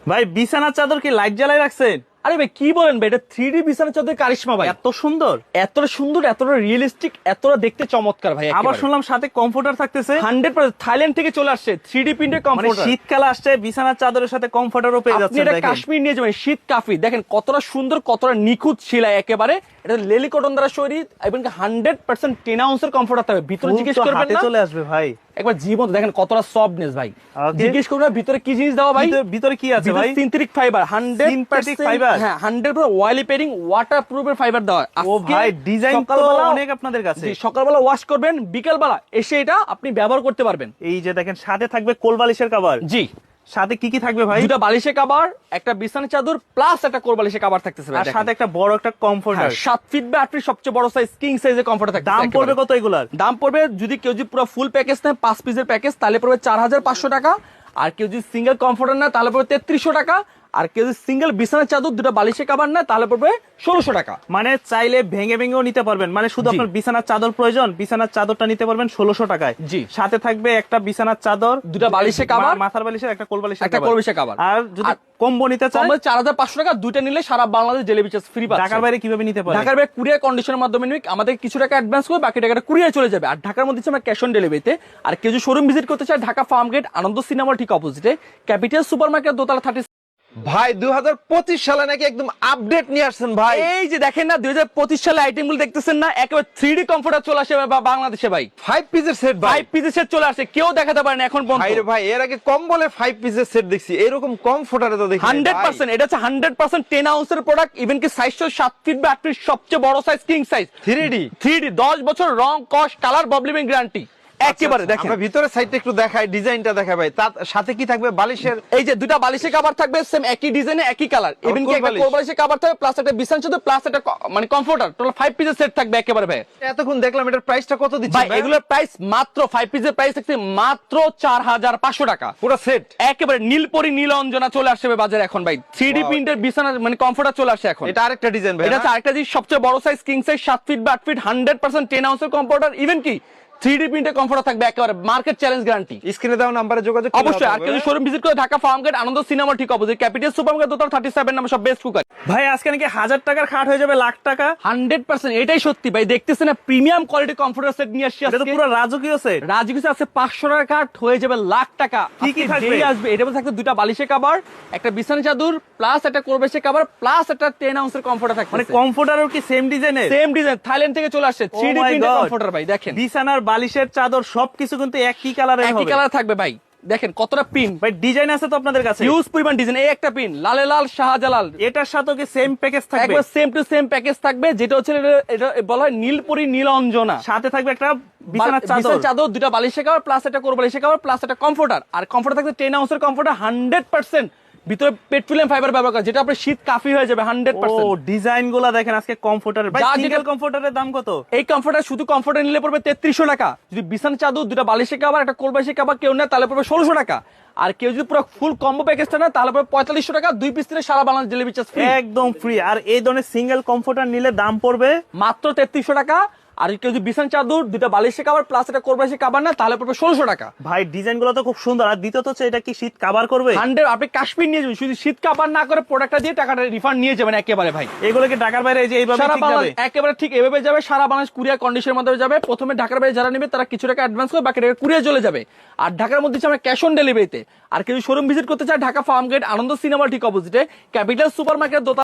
ভাই বিছানার চাদর কি লাইট জ্বালায় রাখছেন? আরে ভাই কি বলেন ভাই, এটা 3D বিছানা চাদর কারিশমা ভাই। এত সুন্দর, এতটা সুন্দর, এতটা রিয়েলিস্টিক, এতটা দেখতে চমৎকার ভাই। আবার শুনলাম সাথে কমফোর্টার থাকতেছে। 100% থাইল্যান্ড থেকে চলে আসছে 3D প্রিন্টের মানে কমফোর্টার। শীতকালে আসছে বিছানার চাদরের সাথে কমফোর্টারও পেয়ে আপনি যাচ্ছেন। এটা দেখেন কাশ্মীর নিয়ে যাবেন, শীত কাফি দেখেন কতটা সুন্দর, কতটা নিখুঁত সেলাই একেবারে। এটা লেলি কটন দ্বারা তৈরি এবং 100% 10 আউন্সের কমফোর্টার থাকবে। ভিতরে জিজ্ঞেস ফুল তো করবেন হাতে না, চলে আসবে ভাই। একবার জীবন দেখেন কতটা সফটনেস ভাই। Okay. জিজ্ঞেস করবেন ভিতরে কি জিনিস দেওয়া ভাই। ভিতরে কি আছে ভাই? Synthetic fibre, 100% Synthetic fiber? হ্যাঁ 100% অয়েলি পেডিং, ওয়াটারপ্রুফের ফাইবার দেওয়া। ও ভাই, ডিজাইন তো সকালবেলা অনেক আপনাদের কাছে। জি, সকালবেলা ওয়াশ করবেন, বিকেলবেলা এসে এটা আপনি ব্যবহার করতে পারবেন। এই যে দেখেন সাথে থাকবে কোলবালিশের কভার। জি, সাথে কি কি থাকবে ভাই? দুটা বালিশের কভার, একটা বিছানা চাদর প্লাস একটা কোরবালিশের কভার থাকতেছে ভাই। আর সাথে একটা বড় একটা কমফোর্টার। 7 ফিট বা 8 ফিট সবচেয়ে বড় সাইজ কিং সাইজের কমফোর্টার থাকতেছে। দাম পড়বে কত এগুলার? দাম পড়বে যদি কেউ যদি পুরো ফুল প্যাকেজ নেয় 5 পিসের প্যাকেজ তাহলে পড়বে 4500 টাকা। আর কেউ যদি সিঙ্গেল কমফোর্টার নেয় তাহলে পড়বে 3300 টাকা। আর কেউ যদি সিঙ্গেল বিছানার চাদর দুটো বালিশের কভার নেয় তাহলে পড়বে 1600 টাকা। মানে চাইলে ভেঙে ভেঙেও নিতে পারবেন। মানে শুধু জি। আপনার বিছানার চাদর প্রয়োজন, বিছানার চাদরটা নিতে পারবেন 1600 টাকায়। জি। সাথে থাকবে একটা বিছানার চাদর, দুটা বালিশের কভার, মাথার বালিশের একটা কোল বালিশের একটা কোরবালিশের কভার। আর যদি কম্বো নিতে চান কমবে 4500 টাকা। দুইটা নিলে সারা বাংলাদেশ ডেলিভারি চার্জ ফ্রি পাচ্ছেন। ঢাকার বাইরে কিভাবে নিতে পারবেন? ঢাকার বাইরে কুরিয়ার কন্ডিশনের মাধ্যমে নিক, আমাদের কিছু টাকা অ্যাডভান্স করে বাকি টাকাটা কুরিয়ার চলে যাবে। আর ঢাকার মধ্যে আমরা ক্যাশ অন ডেলিভারিতে। আর কেউ যদি শোরুম ভিজিট করতে চায় ঢাকা ফার্ম গেট আনন্দ সিনেমার ঠিক অপোজিটে ক্যাপিটাল সুপার মার্কেট দোতলা 30। ভাই 2025 সালে নাকি একদম আপডেট নিয়ে আসছেন ভাই। এই যে দেখেন না 2025 সালে আইটেমগুলো দেখতেছেন না, একেবারে 3D কমফোর্টার চলে আসে বাংলাদেশে ভাই। 5 পিসের সেট ভাই। 5 পিসের সেট চলে আসে, কেউ দেখাতে পারে না এখন ভাই পর্যন্ত। রে ভাই, এর আগে কম বলে 5 পিসের সেট দেখছি, এরকম কমফোর্টারে তো দেখি 100% এটা হচ্ছে 100% 10 আউন্সের প্রোডাক্ট। ইভেন কি সাইজ 7 ফিট বা 8 ফিট সবচেয়ে বড় সাইজ কিং সাইজ 3D 10 বছর রং কস্ট কালার ববলিং গ্যারান্টি একেবারে। দেখেন আমরা ভিতরের সাইডটা একটু দেখাই, ডিজাইনটা দেখাই ভাই। তার সাথে কি থাকবে? বালিশের এই যে দুটা বালিশের কভার থাকবে সেম একই ডিজাইনে একই কালার। ইভেন কি একটা কোরবালিশ। কোরবালিশের কভার থাকবে প্লাস একটা বিছানা চাদর প্লাস একটা মানে কমফোর্টার, টোটাল 5 পিসের সেট থাকবে একেবারে ভাই। এতক্ষণ দেখলাম, এটার প্রাইসটা কত দিচ্ছেন ভাই ভাই? এগুলোর প্রাইস মাত্র 5 পিসের প্রাইস থাকছে মাত্র 4500 টাকা। পুরো সেট একেবারে নীলপরি নীল অঞ্জনা চলে আসছে বাজারে এখন ভাই। 3D প্রিন্টের বিছানা মানে কমফোর্টার চলে আসছে এখন। এটা আরেকটা ডিজাইন ভাই। এটা হচ্ছে আরেকটা জিনিস, সবচেয়ে বড় সাইজ কিং সাইজ 7 ফিট বা 8 ফিট 100% 10 আউন্সের কমফোর্টার। ইভেন কি 3D প্রিন্টের কমফোর্টার থাকবে একেবারে মার্কেট চ্যালেঞ্জ গ্যারান্টি। স্ক্রিনে দেওয়া নাম্বারে যোগাযোগ করলে অবশ্যই। আর হবে। কেউ শোরুম ভিজিট করে ঢাকা ফার্ম গেট আনন্দ সিনেমা ঠিক অপোজিট ক্যাপিটাল সুপার মার্কেট দোতলা 37 নাম্বার সব বেস্ট কুকার। ভাই আজকে নাকি 1000 টাকার খাট হয়ে যাবে লাখ টাকা। 100% এটাই সত্যি ভাই। দেখতেছেন না প্রিমিয়াম কোয়ালিটি কমফোর্টার সেট নিয়ে আসছি এটা তো আজকে। পুরো রাজকীয় সেট। রাজকীয় আছে 500 টাকা কাট হয়ে যাবে লাখ টাকা। কি কি আজকে থাকবে? যেই আসবে এটার মধ্যে থাকবে দুটা বালিশের কভার, একটা বিছানা চাদর প্লাস একটা কোরবালিশের কভার প্লাস একটা 10 আউন্সের কমফোর্টার থাকবে। মানে কমফোর্টারও কি সেম ডিজাইনের? সেম ডিজাইন থাইল্যান্ড থেকে চলে আসছে 3D Oh my প্রিন্টের God. কমফোর্টার ভাই। দেখেন বিছানার বালিশের চাদর সবকিছু কিন্তু একই কালারের একই হবে। কালার থাকবে ভাই। দেখেন কতটা প্রিন্ট ভাই ডিজাইন আছে তো আপনাদের কাছে? ইউজ পরিমাণ ডিজাইন। এই একটা পিন লালে লাল শাহজালাল, এটার সাথে কি সেম প্যাকেজ থাকবে? একবার সেম টু সেম প্যাকেজ থাকবে। যেটা হচ্ছে এটা বলা হয় নীলপরি নীল অঞ্জনা। সাথে থাকবে একটা বিছানার চাদর, চাদর দুটা বালিশের কভার প্লাস একটা কোরবালিশের কভার প্লাস একটা কমফোর্টার। আর কমফোর্টার থাকবে 10 আউন্সের কমফোর্টার 100% ভিতরে পেট্রোলিয়াম ফাইবার ব্যবহার করা, যেটা আপনার শীত কাফি হয়ে যাবে 100%। ও ডিজাইন গুলা দেখেন আজকে কমফোর্টারের। ভাই যা সিঙ্গেল যেটা- কমফোর্টারের দাম কত? এই কমফোর্টার শুধু কমফোর্টার নিলে পড়বে 3300 টাকা। যদি বিছানা চাদর দুটা বালিশের কভার একটা কোরবালিশের কভার কেউ নেয় তাহলে পড়বে 1600 টাকা। আর কেউ যদি পুরো ফুল কম্বো প্যাকেজটা নেয় তাহলে পড়বে 4500 টাকা। 2 পিস নিলে সারা বাংলাদেশ ডেলিভারি চার্জ ফ্রি একদম ফ্রি। আর এই ধরনের সিঙ্গেল কমফোর্টার নিলে দাম পড়বে মাত্র 3300 টাকা। আর কেউ যদি বিছানা চাদর দুটা বালিশের কভার প্লাস একটা কোরবালিশের কভার নেয় তাহলে পড়বে 1600 টাকা। ভাই ডিজাইন গুলো তো খুব সুন্দর। আর দ্বিতীয়ত হচ্ছে এটা কি শীত কভার করবে? 100 আপনি কাশ্মীর নিয়ে যাবেন, শুধু শীত কাভার না করে প্রোডাক্টটা দিয়ে টাকাটা রিফান্ড নিয়ে যাবেন একেবারে ভাই। এগুলো কি ঢাকার বাইরে এই যে এইভাবে সারা ঠিক যাবে? বাংলাদেশ একেবারে ঠিক এভাবে যাবে, সারা বাংলাদেশ কুরিয়ার কন্ডিশনের মাধ্যমে যাবে। প্রথমে ঢাকার বাইরে যারা নেবে তারা কিছু টাকা অ্যাডভান্স করে বাকি টাকা কুরিয়ার চলে যাবে। আর ঢাকার মধ্যে আমরা ক্যাশ অন ডেলিভারিতে। আর কেউ শোরুম ভিজিট করতে চায় ঢাকা ফার্ম গেট আনন্দ সিনেমা ঠিক অপোজিটে ক্যাপিটাল সুপার মার্কেট দোতলা